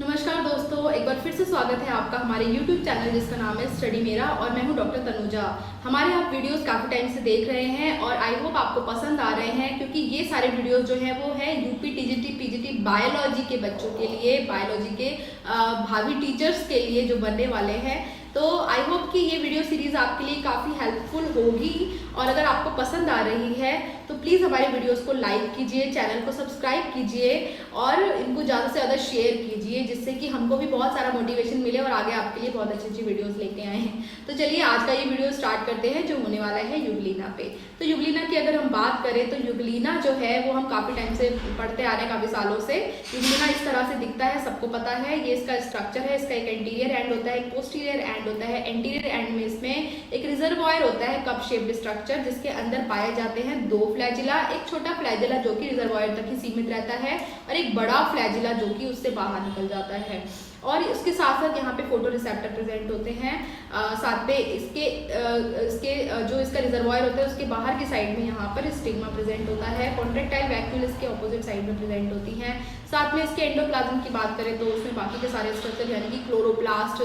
नमस्कार दोस्तों, एक बार फिर से स्वागत है आपका हमारे YouTube चैनल जिसका नाम है स्टडी मेरा और मैं हूं डॉक्टर तनुजा। हमारे आप वीडियोस काफ़ी टाइम से देख रहे हैं और आई होप आपको पसंद आ रहे हैं क्योंकि ये सारे वीडियोस जो है वो है यूपी टीजीटी पीजीटी बायोलॉजी के बच्चों के लिए, बायोलॉजी के भावी टीचर्स के लिए जो बनने वाले हैं। तो आई होप कि ये वीडियो सीरीज़ आपके लिए काफ़ी हेल्पफुल होगी और अगर आपको पसंद आ रही है तो प्लीज़ हमारे वीडियोस को लाइक कीजिए, चैनल को सब्सक्राइब कीजिए और इनको ज़्यादा से ज़्यादा शेयर कीजिए जिससे कि हमको भी बहुत सारा मोटिवेशन मिले और आगे आपके लिए बहुत अच्छी अच्छी वीडियोस लेके आए हैं। तो चलिए आज का ये वीडियो स्टार्ट करते हैं जो होने वाला है यूग्लिना पे। तो यूग्लिना की अगर हम बात करें तो यूग्लिना जो है वो हम काफ़ी टाइम से पढ़ते आ रहे हैं, काफ़ी सालों से। यूग्लिना इस तरह से दिखता है, सबको पता है। ये इसका स्ट्रक्चर है, इसका एक एंटीरियर एंड होता है, एक पोस्टीरियर एंड होता है। एंटीरियर एंड में इसमें एक रिजर्वॉयर होता है, कप शेप्ड स्ट्रक्चर, जिसके अंदर पाए जाते हैं दो फ्लैजिला, एक छोटा फ्लैजिला जो कि रिजर्वॉयर तक ही सीमित रहता है और एक बड़ा फ्लैजिला जो कि उससे बाहर निकल जाता है। और इसके साथ साथ यहाँ पे फोटो रिसेप्टर प्रेजेंट होते हैं। साथ में इसके जो इसका रिजर्वॉयर होता है उसके बाहर की साइड में यहाँ पर स्टिग्मा प्रेजेंट होता है। कॉन्ट्रैक्टाइल वैक्यूल इसके ऑपोजिट साइड में प्रेजेंट होती हैं। साथ में इसके एंडोप्लाज्म की बात करें तो उसमें बाकी के सारे स्ट्रक्चर यानी कि chloroplast,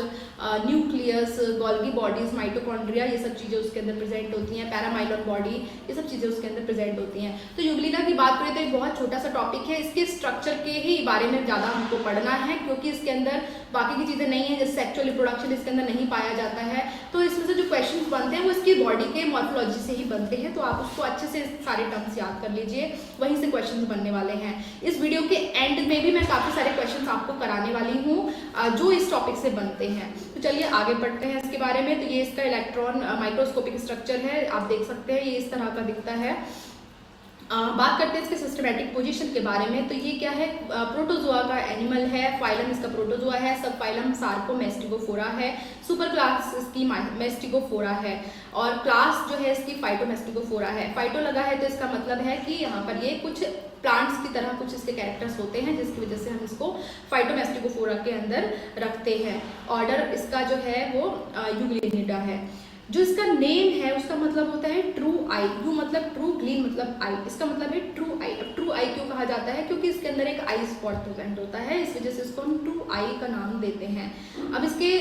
nucleus, Golgi bodies, mitochondria, ये सब चीज़ें उसके अंदर प्रेजेंट होती हैं। पैरामाइलोन बॉडी, ये सब चीज़ें उसके अंदर प्रेजेंट होती हैं। तो यूग्लिना की बात करें तो एक बहुत छोटा सा टॉपिक है, इसके स्ट्रक्चर के ही बारे में ज़्यादा हमको पढ़ना है क्योंकि इसके अंदर बाकी की चीज़ें नहीं है, जैसे सेक्सुअल रिप्रोडक्शन इसके अंदर नहीं पाया जाता है। तो इसमें से जो क्वेश्चंस बनते हैं वो इसकी बॉडी के मॉर्फोलॉजी से ही बनते हैं, तो आप उसको अच्छे से सारे टर्म्स याद कर लीजिए, वहीं से क्वेश्चंस बनने वाले हैं। इस वीडियो के एंड में भी मैं काफ़ी सारे क्वेश्चंस आपको कराने वाली हूँ जो इस टॉपिक से बनते हैं। तो चलिए आगे बढ़ते हैं इसके बारे में। तो ये इसका इलेक्ट्रॉन माइक्रोस्कोपिक स्ट्रक्चर है, आप देख सकते हैं ये इस तरह का दिखता है। बात करते हैं इसके सिस्टमैटिक पोजीशन के बारे में। तो ये क्या है, प्रोटोजोआ का एनिमल है। फाइलम इसका प्रोटोजोआ है, सब फाइलम सार्कोमेस्टिगोफोरा है, सुपर क्लास इसकी मेस्टिगोफोरा है और क्लास जो है इसकी फाइटोमेस्टिगोफोरा है। फाइटो लगा है तो इसका मतलब है कि यहाँ पर ये कुछ प्लांट्स की तरह कुछ इसके कैरेक्टर्स होते हैं जिसकी वजह से हम इसको फाइटोमेस्टिगोफोरा के अंदर रखते हैं। ऑर्डर इसका जो है वो यूग्लिनिडा है। जो इसका नेम है उसका मतलब होता है ट्रू आई। यू मतलब ट्रू, ग्लीन मतलब आई, इसका मतलब है ट्रू आई। अब ट्रू आई क्यों कहा जाता है, क्योंकि इसके अंदर एक आई स्पॉट प्रेजेंट होता है, इस वजह से इसको हम ट्रू आई का नाम देते हैं। अब इसके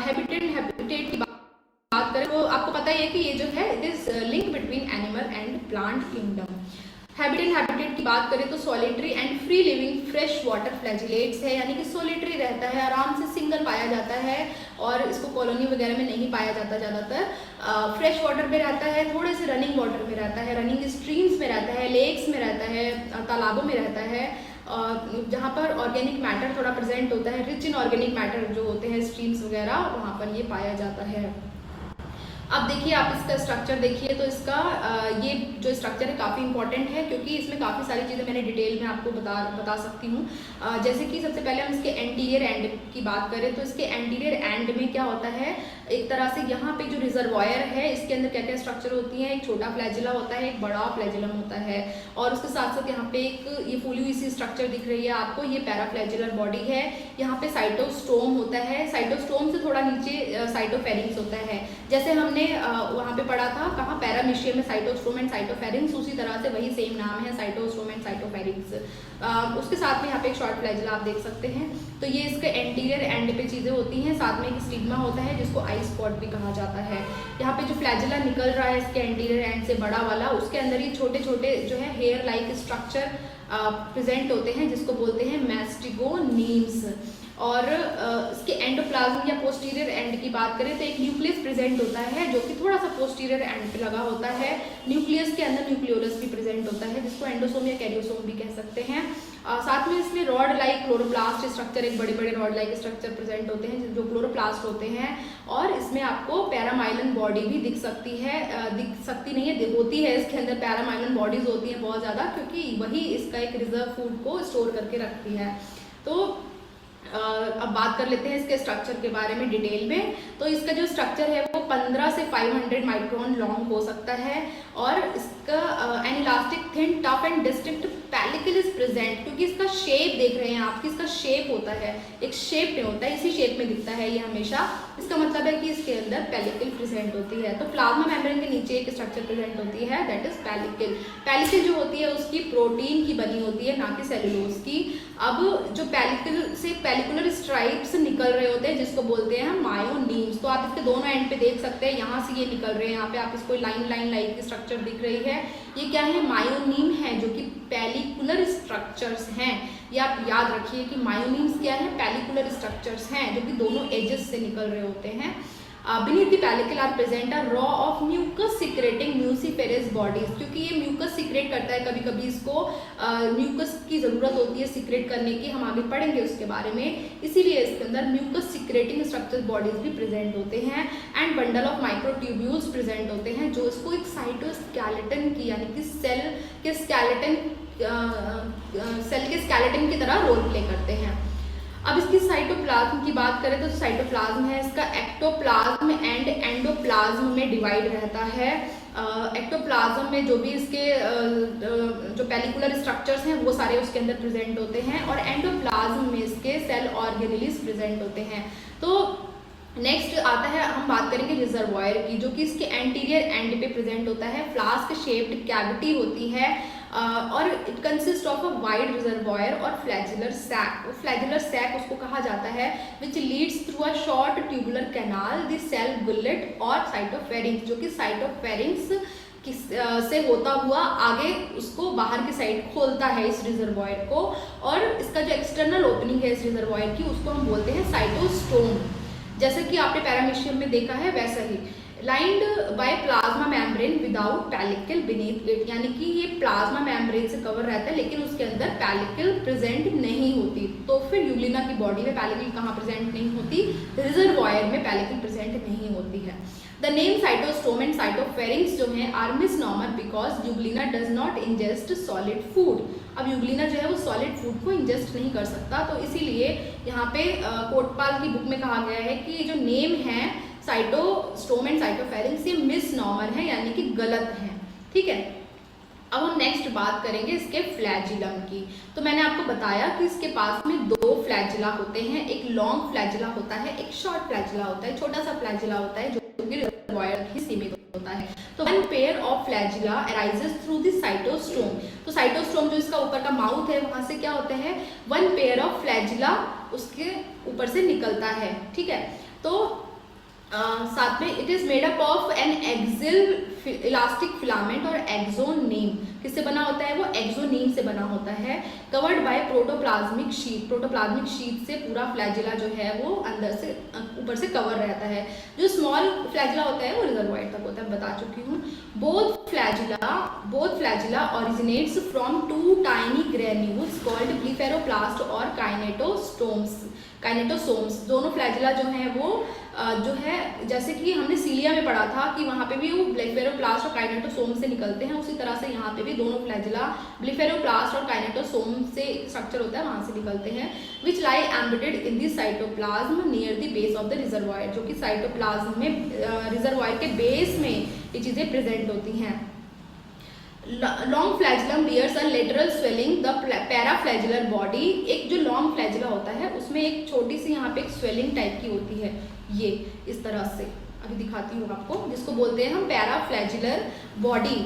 हैबिटेट की बात करें तो आपको पता ही है कि ये जो है it is link between animal and plant kingdom. Habitat की बात करें तो solitary and free living fresh water flagellates है, यानी कि सॉलिटरी रहता है, आराम से सिंगल पाया जाता है और इसको कॉलोनी वगैरह में नहीं पाया जाता ज़्यादातर। फ्रेश वाटर में रहता है, थोड़े से रनिंग वाटर में रहता है, रनिंग स्ट्रीम्स में रहता है, लेक्स में रहता है, तालाबों में रहता है, जहाँ पर ऑर्गेनिक मैटर थोड़ा प्रेजेंट होता है, रिच इन ऑर्गेनिक मैटर जो होते हैं स्ट्रीम्स वगैरह, वहाँ पर ये पाया जाता है। अब देखिए आप इसका स्ट्रक्चर देखिए तो इसका ये जो स्ट्रक्चर है काफ़ी इंपॉर्टेंट है क्योंकि इसमें काफ़ी सारी चीज़ें मैंने डिटेल में आपको बता सकती हूँ। जैसे कि सबसे पहले हम इसके एंटीरियर एंड की बात करें तो इसके एंटीरियर एंड में क्या होता है, एक तरह से यहाँ पे जो रिजर्वॉयर है इसके अंदर क्या क्या स्ट्रक्चर होती हैं, एक छोटा फ्लैजिला होता है, एक बड़ा फ्लैजिलम होता है और उसके साथ साथ यहाँ पे एक ये फूली हुई सी स्ट्रक्चर दिख रही है आपको, ये पैराफ्लैजिलर बॉडी है। यहाँ पे साइटोस्टोम होता है, साइटोस्टोम से थोड़ा नीचे साइटोफेरिंग्स होता है। जैसे हमने वहाँ पे पढ़ा था कहाँ, पैरामीशियम में साइटोस्टोम एंड साइटोफेरिंग्स, उसी तरह से वही सेम नाम है, साइटोस्टोम एंड साइटोफेरिंग्स। उसके साथ में यहाँ पे एक शॉर्ट फ्लैजिला आप देख सकते हैं। तो ये इसके एंटीरियर एंड पे चीज़ें होती हैं। साथ में एक स्टिग्मा होता है जिसको आई स्पॉट भी कहा जाता है। यहाँ पे जो फ्लैजिला निकल रहा है इसके एंटीरियर एंड से बड़ा वाला, उसके अंदर ये छोटे छोटे जो है हेयर लाइक स्ट्रक्चर प्रेजेंट होते हैं जिसको बोलते हैं मैस्टिगोनीम्स। और इसके एंडोप्लाज्म या पोस्टीरियर एंड की बात करें तो एक न्यूक्लियस प्रेजेंट होता है जो कि थोड़ा सा पोस्टीरियर एंड पे लगा होता है। न्यूक्लियस के अंदर न्यूक्लियोलस भी प्रेजेंट होता है जिसको एंडोसोम या कैरियोसोम भी कह सकते हैं। साथ में इसमें रॉड लाइक क्लोरोप्लास्ट स्ट्रक्चर, एक बड़े बड़े रॉड लाइक स्ट्रक्चर प्रेजेंट होते हैं जो क्लोरोप्लास्ट होते हैं। और इसमें आपको पैरामाइलन बॉडी भी दिख सकती नहीं है, होती है इसके अंदर पैरामाइलन बॉडीज होती हैं बहुत ज़्यादा, क्योंकि वही इसका एक रिजर्व फूड को स्टोर करके रखती है। तो अब बात कर लेते हैं इसके स्ट्रक्चर के बारे में डिटेल में। तो इसका जो स्ट्रक्चर है वो 15 से 500 माइक्रोन लॉन्ग हो सकता है और इसका N elastic thin tough and distinct pellicle is present, क्योंकि इसका शेप देख रहे हैं आप कि इसका शेप होता है, एक शेप में होता है, इसी शेप में दिखता है ये हमेशा। इसका मतलब है कि इसके अंदर पेलिकल प्रेजेंट होती है। तो प्लाज्मा मेम्ब्रेन के नीचे एक स्ट्रक्चर प्रेजेंट होती है, दैट इज पेलिकल। पेलिकल जो होती है उसकी प्रोटीन की बनी होती है, ना कि सेलुलोज की। अब जो पेलिकल से पेलिकुलर स्ट्राइप्स निकल रहे होते हैं जिसको बोलते हैं हम मायोनीम्स। तो आप इसके दोनों एंड पे देख सकते हैं, यहाँ से ये निकल रहे हैं, यहाँ पे आप इसको लाइन लाइन लाइन की स्ट्रक्चर दिख रही है, ये क्या है, मायोनीम है, जो कि पेलिकुलर स्ट्रक्चर्स हैं। ये आप याद रखिए कि मायोनीम्स क्या है, पेलिकुलर स्ट्रक्चर्स हैं जो कि दोनों एजेस से निकल रहे होते हैं। beneath the pellicle are present a row of mucus secreting muciferous bodies, क्योंकि ये म्यूकस सिक्रेट करता है, कभी कभी इसको म्यूकस की ज़रूरत होती है सिक्रेट करने की, हम आगे पढ़ेंगे उसके बारे में, इसीलिए इसके अंदर म्यूकस सिक्रेटिंग स्ट्रक्चर बॉडीज भी प्रेजेंट होते हैं। And bundle of microtubules present होते हैं जो इसको एक साइटोस्केलेटन की यानी कि सेल के स्केलेटन की तरह रोल प्ले करते हैं। अब इसकी साइटोप्लाज्म की बात करें तो साइटोप्लाज्म है इसका एक्टोप्लाज्म एंड एंडोप्लाज्म में डिवाइड रहता है। एक्टोप्लाज्म में जो भी इसके जो पेलिकुलर स्ट्रक्चर्स हैं वो सारे उसके अंदर प्रेजेंट होते हैं, और एंडोप्लाज्म में इसके सेल ऑर्गेनेलिस प्रेजेंट होते हैं। तो नेक्स्ट आता है, हम बात करेंगे रिजर्वॉयर की, जो कि इसके एंटीरियर एंड पे प्रेजेंट होता है। फ्लास्क शेप्ड कैविटी होती है और it consist of a wide reservoir और फ्लैजुलर सैक। फ्लैजुलर सैक उसको कहा जाता है which leads through a short tubular canal the cell gullet और साइटोफेरिंक्स, जो कि साइटोफेरिंक्स से होता हुआ आगे उसको बाहर की साइड खोलता है इस रिजर्वॉयर को, और इसका जो एक्सटर्नल ओपनिंग है इस रिजर्वॉयर की उसको हम बोलते हैं साइटोस्टोम। जैसे कि आपने पैरामीशियम में देखा है वैसा ही, lined by plasma membrane without pellicle beneath it, यानी कि ये प्लाज्मा मेम्ब्रेन से कवर रहता है लेकिन उसके अंदर पेलिकल प्रेजेंट नहीं होती। तो फिर यूग्लिना की बॉडी में पेलिकल कहाँ प्रेजेंट नहीं होती, रिजर्वॉयर में पेलिकल प्रेजेंट नहीं होती है। The name cytostome and cytopharynx जो है are misnomer because Euglena does not ingest solid food. अब यूग्लिना जो है वो सॉलिड फूड को इंजेस्ट नहीं कर सकता, तो इसीलिए यहाँ पे कोटपाल की बुक में कहा गया है कि जो नेम है साइटोस्टोम एंड साइटोफेरिंक्स ये मिसनॉमर है, यानी कि गलत है। ठीक है, अब हम नेक्स्ट बात करेंगे इसके फ्लैजिलम की। तो मैंने आपको बताया कि इसके पास में दो फ्लैजिला होते हैं, एक लॉन्ग फ्लैजिला होता है, एक शॉर्ट फ्लैजिला होता है, छोटा सा फ्लैजिला होता है जो कि रिजर्वॉयर ही सीमित होता है। तो one pair of flagella arises through the cytostome. तो साइटोस्टोम जो इसका ऊपर का माउथ है वहां से क्या होता है, वन पेयर ऑफ फ्लैजिला उसके ऊपर से निकलता है। ठीक है, तो साथ में it is made up of an axial elastic filament और एक्सोनीम। किससे बना होता है वो, एक्सोनीम से बना होता है। Covered by protoplasmic sheet, protoplasmic sheet से पूरा फ्लैजिला जो है वो अंदर से ऊपर से कवर रहता है। जो स्मॉल फ्लैजिला होता है वो रिजर्वॉयर तक होता है, बता चुकी हूँ। Both flagella originates from two tiny granules called blepharoplast और काइनेटोसोम्स। दोनों फ्लैजिला जो हैं वो जो है जैसे कि हमने सीलिया में पढ़ा था कि वहाँ पे भी वो ब्लीफेरोप्लास्ट और काइनेटोसोम से निकलते हैं, उसी तरह से यहाँ पे भी दोनों फ्लैजिला ब्लीफेरोप्लास्ट और काइनेटोसोम से स्ट्रक्चर होता है वहाँ से निकलते हैं। Which lie embedded in the cytoplasm near the base of the reservoir, जो कि साइटोप्लाज्म में रिजर्वॉयर के बेस में ये चीज़ें प्रेजेंट होती हैं। Long flagellum bears a lateral swelling the paraflagellar body. एक जो लॉन्ग फ्लैजिला होता है उसमें एक छोटी सी यहाँ पे एक स्वेलिंग टाइप की होती है, ये इस तरह से अभी दिखाती हूँ आपको, जिसको बोलते हैं हम paraflagellar body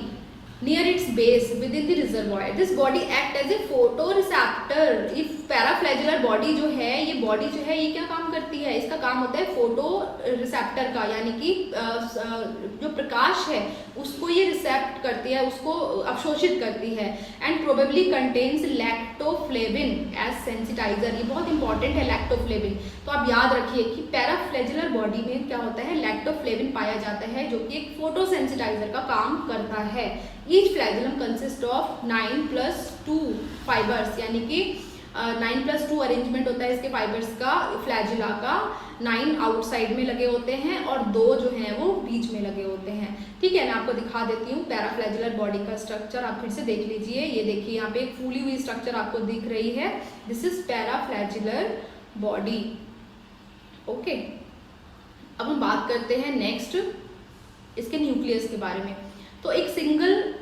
near its base within the reservoir. This body act as a photo receptor. ये पैराफ्लैजिलर बॉडी जो है ये क्या काम करती है, इसका काम होता है फोटो रिसेप्टर का, यानी कि जो प्रकाश है उसको ये रिसेप्ट करती है, उसको अवशोषित करती है। And probably contains lactoflavin as sensitizer. ये बहुत इंपॉर्टेंट है लैक्टोफ्लेविन, तो आप याद रखिए कि पैराफ्लैजिलर बॉडी में क्या होता है, लैक्टोफ्लेविन पाया जाता है जो कि एक फोटो सेंसिटाइजर का काम करता है। Each flagellum consist of 9+2 fibres, यानी कि 9+2 अरेंजमेंट होता है इसके फाइबर्स का, फ्लैजिला का। 9 आउटसाइड में लगे होते हैं और 2 जो हैं वो बीच में लगे होते हैं। ठीक है, मैं आपको दिखा देती हूँ पैराफ्लैजिलर बॉडी का स्ट्रक्चर, आप फिर से देख लीजिए। ये देखिए यहाँ पे एक फूली हुई स्ट्रक्चर आपको दिख रही है, दिस इज पैराफ्लैजिलर बॉडी। ओके, अब हम बात करते हैं नेक्स्ट इसके न्यूक्लियस के बारे में। तो एक सिंगल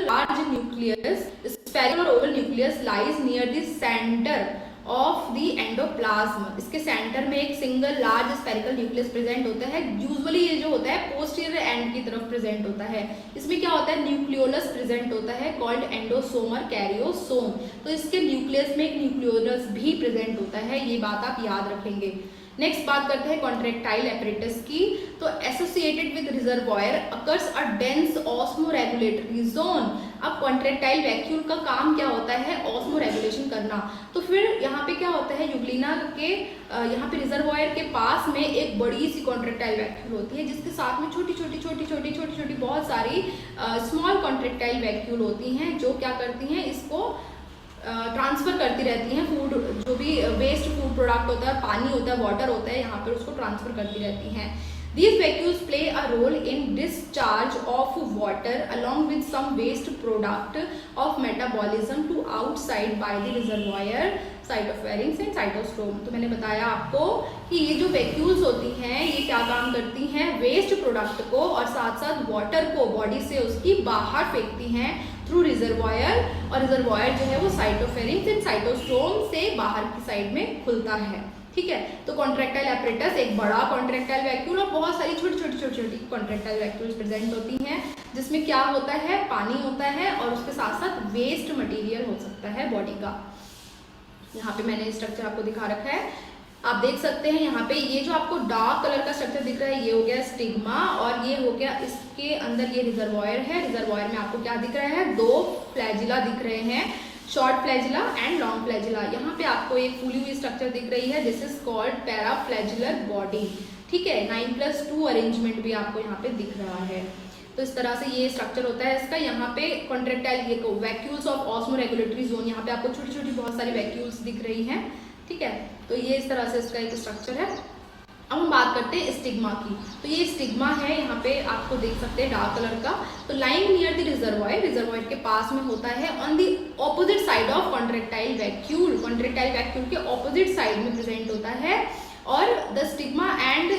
लार्ज न्यूक्लियस, स्फेरिकल और Oval nucleus lies near the centre of the endoplasm. इसके सेंटर में एक single large spherical nucleus present होता है। यूजुअली ये जो होता है पोस्टीरियर एंड की तरफ प्रेजेंट होता है। इसमें क्या होता है, न्यूक्लियोलस प्रेजेंट होता है कॉल्ड एंडोसोम और कैरियोसोम। तो इसके न्यूक्लियस में एक न्यूक्लियोलस भी प्रेजेंट होता है, ये बात आप याद रखेंगे। नेक्स्ट बात करते हैं कॉन्ट्रेक्टाइल एपरेटस की। तो associated with reservoir occurs a dense osmoregulatory zone. अब कॉन्ट्रेक्टाइल वैक्यूल का काम क्या होता है, ऑस्मो रेगुलेशन करना। तो फिर यहाँ पे क्या होता है, यूग्लिना के यहाँ पे रिजर्वॉयर के पास में एक बड़ी सी कॉन्ट्रेक्टाइल वैक्यूल होती है, जिसके साथ में छोटी छोटी बहुत सारी स्मॉल कॉन्ट्रेक्टाइल वैक्यूल होती हैं, जो क्या करती हैं, इसको ट्रांसफर करती रहती हैं। फूड जो भी वेस्ट फूड प्रोडक्ट होता है, पानी होता है, वाटर होता है, यहाँ पर उसको ट्रांसफर करती रहती हैं। These vacuoles play a role in discharge of water along with some waste product of metabolism to outside by the reservoir, cytopharynx and cytosol। तो मैंने बताया आपको कि ये जो वैक्यूल्स होती हैं ये क्या काम करती हैं, वेस्ट प्रोडक्ट को और साथ साथ वाटर को बॉडी से उसकी बाहर फेंकती हैं थ्रू रिजर्वॉयर, और रिजर्वॉयर जो है वो साइटोफेरिंक्स एंड साइटोस्टोम से बाहर की साइड में खुलता है। ठीक है, तो कॉन्ट्रेक्टाइल एपरेटस एक बड़ा कॉन्ट्रेक्टाइल वैक्यूल और बहुत सारी छोटी कॉन्ट्रेक्टाइल वैक्यूल्स प्रेजेंट होती हैं, जिसमें क्या होता है, पानी होता है और उसके साथ साथ वेस्ट मटेरियल हो सकता है बॉडी का। यहाँ पे मैंने स्ट्रक्चर आपको दिखा रखा है, आप देख सकते हैं। यहाँ पे ये जो आपको डार्क कलर का स्ट्रक्चर दिख रहा है ये हो गया स्टिग्मा, और ये हो गया इसके अंदर ये रिजर्वॉयर है। रिजर्वॉयर में आपको क्या दिख रहा है, दो फ्लैजिला दिख रहे हैं, short flagella and long flagella. यहाँ पे आपको एक फूली हुई स्ट्रक्चर दिख रही है, दिस इज कॉल्ड पैराफ्लैजिलर बॉडी। ठीक है, 9+2 अरेंजमेंट भी आपको यहाँ पे दिख रहा है। तो इस तरह से ये स्ट्रक्चर होता है इसका। यहाँ पे कॉन्ट्रेक्टाइल ये vacuoles of osmo regulatory zone, यहाँ पे आपको छोटी छोटी बहुत सारी वैक्यूल्स दिख रही हैं। ठीक है, तो ये इस तरह से इसका एक स्ट्रक्चर है। अब हम बात करते हैं स्टिग्मा की। तो ये स्टिग्मा है, यहाँ पे आपको देख सकते हैं डार्क कलर का। तो lying near the reservoir, reservoir के पास में होता है on the opposite side of contractile vacuole, contractile vacuole के ऑपोजिट साइड में प्रेजेंट होता है। और the stigma and the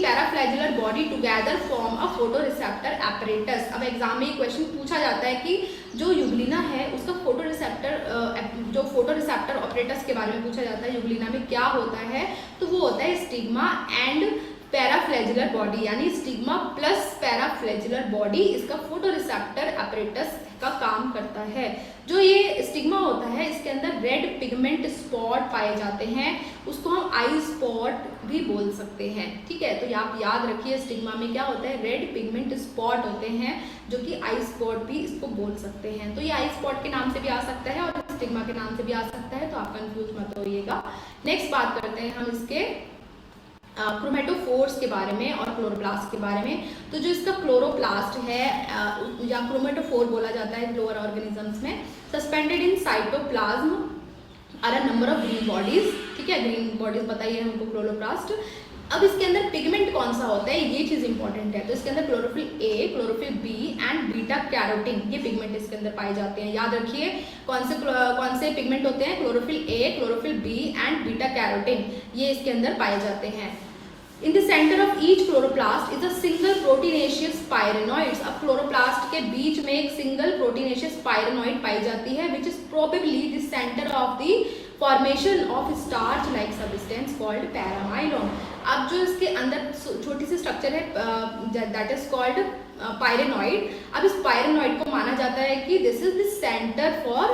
paraflagellar body together form a photoreceptor apparatus. अब एग्जाम में क्वेश्चन पूछा जाता है कि जो यूग्लिना है उसका फोटोरिसेप्टर ऑपरेटस के बारे में पूछा जाता है, यूग्लिना में क्या होता है, तो वो होता है स्टिग्मा एंड पैराफ्लैजिलर बॉडी, यानी स्टिग्मा प्लस पैराफ्लैजिलर बॉडी इसका फोटोरिसेप्टर एपरेटस का काम करता है। जो ये स्टिग्मा होता है इसके अंदर रेड पिगमेंट स्पॉट पाए जाते हैं, उसको हम आई स्पॉट भी बोल सकते हैं। ठीक है, तो आप याद रखिए स्टिग्मा में क्या होता है, रेड पिगमेंट स्पॉट होते हैं, जो कि आई स्पॉट भी इसको बोल सकते हैं। तो ये आई स्पॉट के नाम से भी आ सकता है और स्टिग्मा के नाम से भी आ सकता है, तो आप कंफ्यूज मत होइएगा। नेक्स्ट बात करते हैं हम इसके क्रोमेटोफोर्स के बारे में और क्लोरोप्लास्ट के बारे में। तो जो इसका क्लोरोप्लास्ट है या क्रोमेटोफोर बोला जाता है लोअर ऑर्गेनिजम्स में, suspended in cytoplasm are a number of green bodies. ठीक है, ग्रीन बॉडीज बताइए हमको क्लोरोप्लास्ट। अब इसके अंदर पिगमेंट कौन सा होता है, ये चीज इंपॉर्टेंट है। तो इसके अंदर chlorophyll A, chlorophyll B and beta carotene, ये पिगमेंट इसके अंदर पाए जाते हैं। याद रखिए कौन से पिगमेंट होते हैं, chlorophyll A, chlorophyll B and beta carotene, ये इसके अंदर पाए जाते हैं। In the center of each chloroplast is a single proteinaceous pyrenoids। अब क्लोरोप्लास्ट के बीच में एक सिंगल प्रोटीनेशियस पायरेनॉइड पाई जाती है, which is probably the center of the formation of starch like substance called paramylon। अब जो इसके अंदर छोटी सी स्ट्रक्चर है that is called पायरेनॉइड। अब इस पायरेनॉइड को माना जाता है कि this is the centre for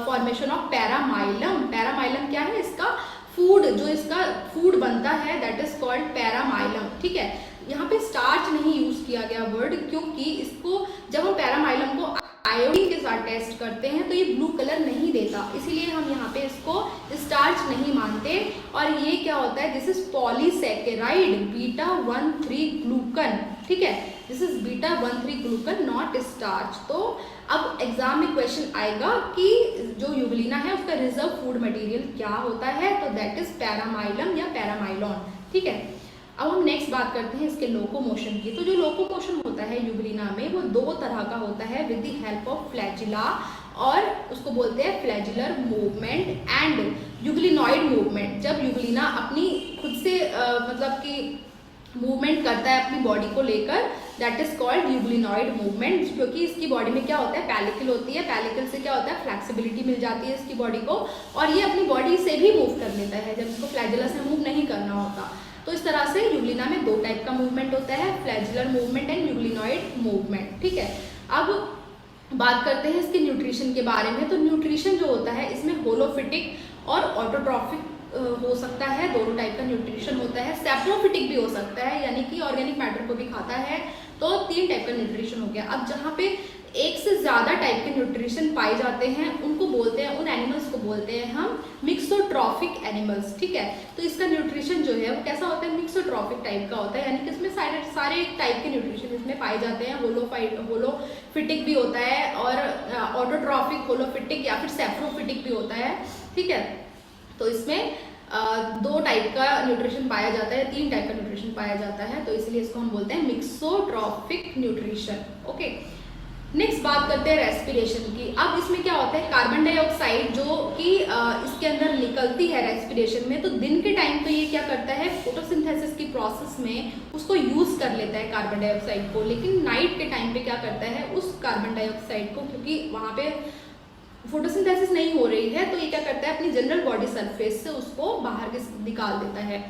formation of paramylum. Paramylum क्या है, इसका फूड, जो इसका फूड बनता है दैट इज कॉल्ड पैरामाइलम। ठीक है, यहाँ पे स्टार्च नहीं यूज किया गया वर्ड, क्योंकि इसको जब हम पैरामाइलम को आयोडीन के साथ टेस्ट करते हैं तो ये ब्लू कलर नहीं देता, इसीलिए हम यहाँ पे इसको स्टार्च नहीं मानते। और ये क्या होता है, दिस इज पॉलीसैकेराइड बीटा-1,3 ग्लूकन। ठीक है, दिस इज बीटा-1,3 ग्लूकन नॉट स्टार्च। तो अब एग्जाम में क्वेश्चन आएगा कि जो यूग्लिना है उसका रिजर्व फूड मटेरियल क्या होता है, तो दैट इज पैरामाइलम या पैरामाइलॉन। ठीक है, अब हम नेक्स्ट बात करते हैं इसके लोकोमोशन की। तो जो लोकोमोशन होता है यूग्लिना में वो दो तरह का होता है, with the help of flagella, और उसको बोलते हैं flagellar movement and euglenoid movement. जब यूग्लिना अपनी खुद से मतलब कि मूवमेंट करता है अपनी बॉडी को लेकर, that is called euglenoid movement, क्योंकि इसकी बॉडी में क्या होता है, पेलिकल होती है, पेलिकल से क्या होता है, फ्लेक्सिबिलिटी मिल जाती है इसकी बॉडी को, और ये अपनी बॉडी से भी मूव कर लेता है जब इसको फ्लैजेला से मूव नहीं करना होता। तो इस तरह से यूग्लिना में दो टाइप का मूवमेंट होता है, flagellar movement and euglenoid movement. ठीक है, अब बात करते हैं इसके न्यूट्रिशन के बारे में। तो न्यूट्रिशन जो होता है इसमें होलोफिटिक और ऑटोट्रॉफिक हो सकता है, दोनों टाइप का न्यूट्रिशन होता है। सैप्रोफिटिक भी हो सकता है, यानी कि ऑर्गेनिक मैटर को भी खाता है। तो 3 टाइप का न्यूट्रिशन हो गया। अब जहाँ पे एक से ज़्यादा टाइप के न्यूट्रिशन पाए जाते हैं उनको बोलते हैं, उन एनिमल्स को बोलते हैं हम मिक्सोट्रॉफिक एनिमल्स। ठीक है, तो इसका न्यूट्रिशन जो है वो कैसा होता है, मिक्सोट्रॉफिक टाइप का होता है, यानी कि इसमें सारे टाइप के न्यूट्रिशन इसमें पाए जाते हैं। होलोफिटिक भी होता है और ऑटोट्रॉफिक, होलोफिटिक या फिर सैप्रोफिटिक भी होता है। ठीक है, तो इसमें 2 टाइप का न्यूट्रिशन पाया जाता है, 3 टाइप का न्यूट्रिशन पाया जाता है, तो इसलिए इसको हम बोलते हैं मिक्सोट्रॉफिक न्यूट्रिशन। ओके, नेक्स्ट बात करते हैं रेस्पिरेशन की। अब इसमें क्या होता है, कार्बन डाइऑक्साइड जो कि इसके अंदर निकलती है रेस्पिरेशन में, तो दिन के टाइम तो ये क्या करता है, फोटोसिंथेसिस की प्रोसेस में उसको यूज कर लेता है कार्बन डाइऑक्साइड को, लेकिन नाइट के टाइम पे क्या करता है, उस कार्बन डाइऑक्साइड को, क्योंकि वहाँ पे फोटोसिंथेसिस नहीं हो रही है, तो ये क्या करता है, अपनी जनरल बॉडी सरफेस से उसको बाहर निकाल देता है।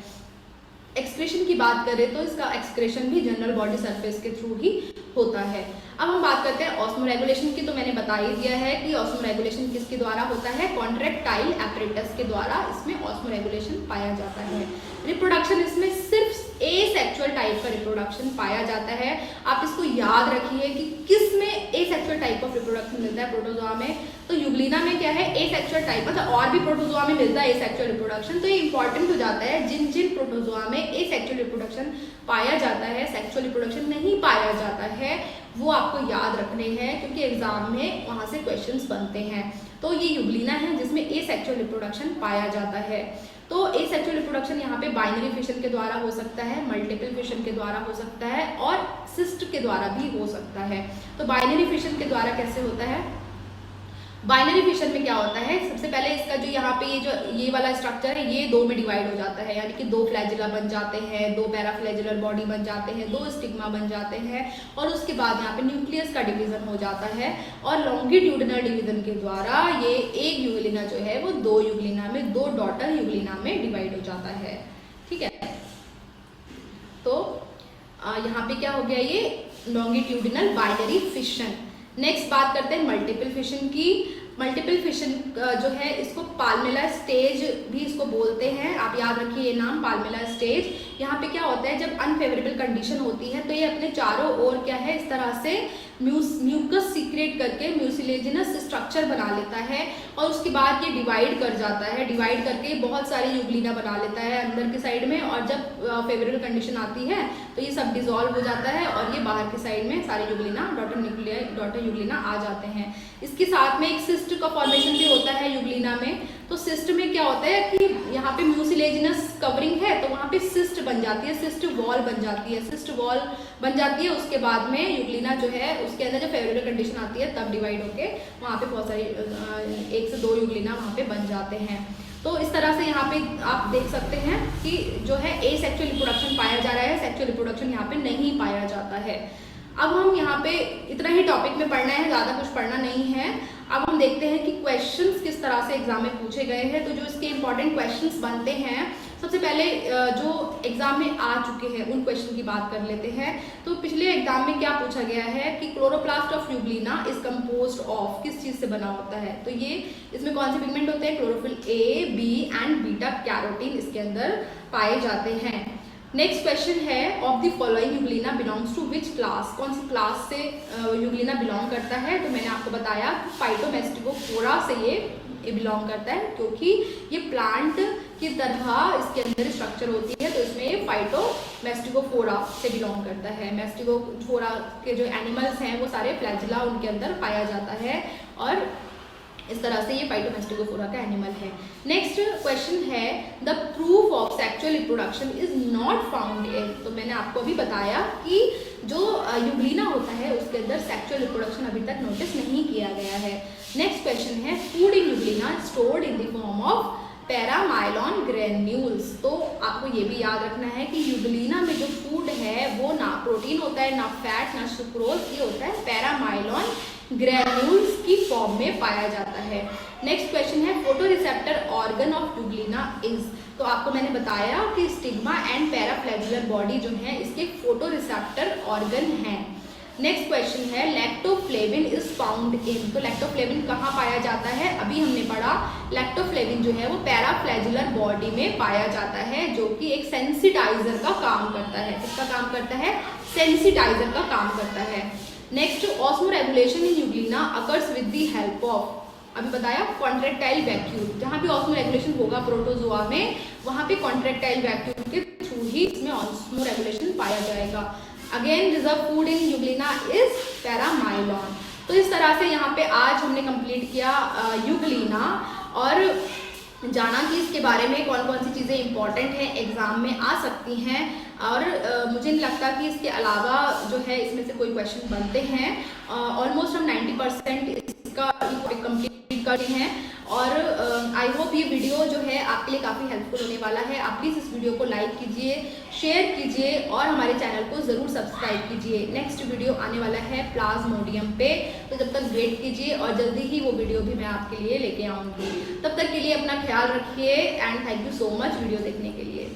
एक्सक्रेशन की बात करें तो इसका एक्सक्रेशन भी जनरल बॉडी सरफेस के थ्रू ही होता है। अब हम बात करते हैं ऑस्मोरेगुलेशन की। तो मैंने बता ही दिया है कि ऑस्मोरेगुलेशन किसके द्वारा होता है, कॉन्ट्रैक्टाइल एपरेटस के द्वारा इसमें ऑस्मोरेगुलेशन पाया जाता है। रिप्रोडक्शन इसमें सिर्फ एसेक्सुअल टाइप का रिप्रोडक्शन पाया जाता है। आप इसको याद रखिए कि किस में एसेक्सुअल टाइप ऑफ रिप्रोडक्शन मिलता है प्रोटोजोआ में, तो यूग्लिना में क्या है, एसेक्सुअल टाइप, मतलब और भी प्रोटोजोआ में मिलता है एसेक्सुअल रिप्रोडक्शन। तो ये इंपॉर्टेंट हो जाता है, जिन जिन प्रोटोजोआ में एसेक्सुअल रिप्रोडक्शन पाया जाता है, सेक्सुअल रिप्रोडक्शन नहीं पाया जाता है, वो आपको याद रखने हैं, क्योंकि एग्जाम में वहाँ से क्वेश्चंस बनते हैं। तो ये यूग्लिना है जिसमें एसेक्सुअल रिप्रोडक्शन पाया जाता है। तो एसेक्सुअल रिप्रोडक्शन यहाँ पे बाइनरी फिशन के द्वारा हो सकता है, मल्टीपल फिशन के द्वारा हो सकता है और सिस्ट के द्वारा भी हो सकता है। तो बाइनरी फिशन के द्वारा कैसे होता है, बाइनरी फिशन में क्या होता है, सबसे पहले इसका जो यहाँ पे ये वाला स्ट्रक्चर है ये 2 में डिवाइड हो जाता है, यानी कि 2 फ्लैजिला बन जाते हैं, 2 पैराफ्लैजिलर बॉडी बन जाते हैं, 2 स्टिग्मा बन जाते हैं, और उसके बाद यहाँ पे न्यूक्लियस का डिवीजन हो जाता है, और लॉन्गिट्यूडिनल डिवीजन के द्वारा ये एक यूग्लिना जो है वो 2 यूग्लिना में, 2 डॉटर यूग्लिना में डिवाइड हो जाता है। ठीक है, तो यहाँ पे क्या हो गया, ये लॉन्गिट्यूडिनल बाइनरी फिशन। नेक्स्ट बात करते हैं मल्टीपल फिशन की। मल्टीपल फिशन जो है इसको पाल्मेला स्टेज भी इसको बोलते हैं, आप याद रखिए ये नाम, पाल्मेला स्टेज। यहाँ पे क्या होता है, जब अनफेवरेबल कंडीशन होती है तो ये अपने चारों ओर क्या है, इस तरह से म्यूकस सीक्रेट करके म्यूसिलेजिनस स्ट्रक्चर बना लेता है, और उसके बाद ये डिवाइड कर जाता है, डिवाइड करके बहुत सारी यूग्लिना बना लेता है अंदर के साइड में, और जब फेवरेबल कंडीशन आती है तो ये सब डिसॉल्व हो जाता है और ये बाहर के साइड में सारे यूग्लिना, डॉटर यूग्लिना आ जाते हैं। इसके साथ में एक सिस्ट का फॉर्मेशन भी होता है यूग्लिना में। तो सिस्ट में क्या होता है कि यहाँ पे म्यूसिलेजिनस कवरिंग है तो वहाँ पे सिस्ट बन जाती है, सिस्ट वॉल बन जाती है, सिस्ट वॉल बन जाती है। उसके बाद में यूग्लिना जो है उसके अंदर जब फेवरेबल कंडीशन आती है तब डिवाइड होके वहाँ पे बहुत सारी 1 से 2 यूग्लिना वहाँ पे बन जाते हैं। तो इस तरह से यहाँ पे आप देख सकते हैं कि जो है एसेक्सुअल रिप्रोडक्शन पाया जा रहा है, सेक्सुअल रिप्रोडक्शन यहाँ पे नहीं पाया जाता है। अब हम यहाँ पे इतना ही टॉपिक में पढ़ना है, ज़्यादा कुछ पढ़ना नहीं है। अब हम देखते हैं कि क्वेश्चंस किस तरह से एग्जाम में पूछे गए हैं। तो जो इसके इंपॉर्टेंट क्वेश्चंस बनते हैं, सबसे पहले जो एग्जाम में आ चुके हैं उन क्वेश्चन की बात कर लेते हैं। तो पिछले एग्जाम में क्या पूछा गया है कि chloroplast of Euglena is composed of, किस चीज़ से बना होता है। तो ये इसमें कौन से पिगमेंट होते हैं, chlorophyll A, B and beta carotene इसके अंदर पाए जाते हैं। नेक्स्ट क्वेश्चन है, of the following Euglena belongs to which class, कौन सी क्लास से यूग्लिना बिलोंग करता है। तो मैंने आपको बताया फाइटोमेस्टिकोफोरा से ये बिलोंग करता है, क्योंकि ये प्लांट की तरह इसके अंदर स्ट्रक्चर होती है, तो इसमें ये फाइटोमेस्टिकोफोरा से बिलोंग करता है। मेस्टिकोफोरा के जो एनिमल्स हैं वो सारे फ्लैजिला उनके अंदर पाया जाता है, और इस तरह से ये फाइटोमेस्टिकोफोरा का एनिमल है। नेक्स्ट क्वेश्चन है, the proof of sexual reproduction is not found in. तो मैंने आपको अभी बताया कि जो यूग्लिना होता है उसके अंदर सेक्सुअल रिप्रोडक्शन अभी तक नोटिस नहीं किया गया है। नेक्स्ट क्वेश्चन है, food in Euglena stored in the form of paramylon granules. तो आपको ये भी याद रखना है कि यूग्लिना में जो फूड है वो ना प्रोटीन होता है, ना फैट, ना सुक्रोज, ये होता है पैरामाइलॉन ग्रेन्यूल्स की फॉर्म में पाया जाता है। नेक्स्ट क्वेश्चन है photo receptor organ of Euglena is. तो आपको मैंने बताया कि स्टिग्मा एंड पैराफ्लैजुलर बॉडी जो है इसके फोटो रिसेप्टर ऑर्गन हैं। नेक्स्ट क्वेश्चन है लैक्टोफ्लेविन इज फाउंड इन। तो लैक्टोफ्लेविन कहाँ पाया जाता है? अभी हमने पढ़ा लैक्टोफ्लेविन जो है वो पैराफ्लैजुलर बॉडी में पाया जाता है, जो कि एक सेंसिटाइजर का काम करता है। किसका काम करता है? सेंसिटाइजर का काम करता है। Next osmoregulation in Euglena occurs with the help of, अभी बताया कॉन्ट्रैक्टाइल वैक्यूल। जहाँ भी ऑस्मोरेगुलेशन होगा प्रोटोजोआ में, वहाँ पे कॉन्ट्रैक्टाइल वैक्यूल के थ्रू ही इसमें ऑस्मोरेगुलेशन पाया जाएगा। Again reserve food in euglena is paramylon. तो इस तरह से यहाँ पे आज हमने कंप्लीट किया यूग्लिना और जाना कि इसके बारे में कौन कौन सी चीज़ें इंपॉर्टेंट हैं, एग्जाम में आ सकती हैं। और मुझे नहीं लगता कि इसके अलावा जो है इसमें से कोई क्वेश्चन बनते हैं। ऑलमोस्ट हम 90% इसका कंप्लीट करते हैं और आई होप ये वीडियो जो है आपके लिए काफ़ी हेल्पफुल होने वाला है। आप प्लीज़ इस वीडियो को लाइक कीजिए, शेयर कीजिए और हमारे चैनल को ज़रूर सब्सक्राइब कीजिए। नेक्स्ट वीडियो आने वाला है प्लाज्मोडियम पे, तो जब तक वेट कीजिए और जल्दी ही वो वीडियो भी मैं आपके लिए लेके आऊँगी। तब तक के लिए अपना ख्याल रखिए and thank you so much video देखने के लिए।